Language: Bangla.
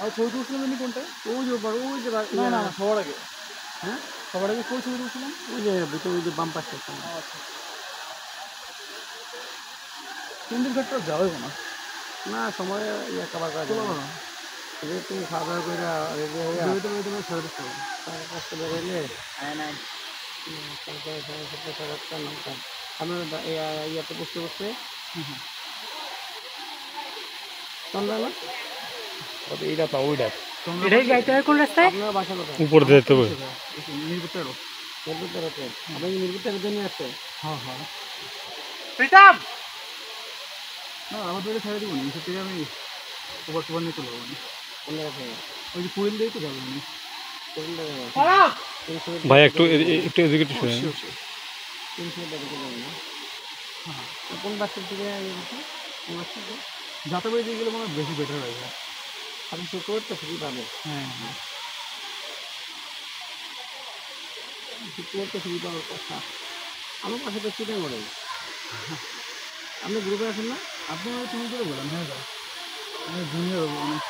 আর ছবি তুলছিলাম এমনি কোনটায়? ওই যে না না সবার আগে। হ্যাঁ সবার আগে কই ছবি তুলছিলাম? ওই যে ভিতরে ওই যে বাম পাশে আচ্ছা। সুন্দর ঘাটটা যাবে না। না সময় ইয়ে কভার করা চলো যাবে না। না তুমি খাওয়া দাওয়া করে রেডি হয়ে বেরোতে ছেড়ে দিতে হবে। সাড়ে 5টা বেরোলে হ্যাঁ নাই। তারপরে সাড়ে 7টা সাড়ে 8টা 9টা আমরা ইয়াতে বসতে বসতে সন্ধ্যা না এইটা তো ওইটা এটাই যাইতে হয় কোন রাস্তায়? আপনার বাসা কোথায় উপর দিয়ে যেতে হবে। নির্বিচার। নির্বিচার আছে আপনি কি নির্বিচারের জন্য আসছে হ্যাঁ হ্যাঁ। প্রীতম না আমার তো ছেড়ে দিব না, এসব থেকে আমি ওভার নিয়ে চলে যাবো। কোন জায়গা থেকে ওই যে কুড়িল দিয়েই তো যাবো আমি। কোন জায়গায় ভাই একটু একটু এদিকে একটু শুনেন। হ্যাঁ কোন বাসের থেকে কোন বাস থেকে যাতাবাড়ি দিয়ে গেলে মনে হয় বেশি বেটার হয়। আপনি শুক্রবার তো ফ্রি পাবেন হ্যাঁ হ্যাঁ। শুক্রবার তো ফ্রি পাওয়ার কথা আমার পাশে তো চিন্তা করেন আপনি গ্রুপে আছেন না আপনি আমাকে তুমি করে বলেন, হ্যাঁ দাদা আমি জুনিয়র অনেক।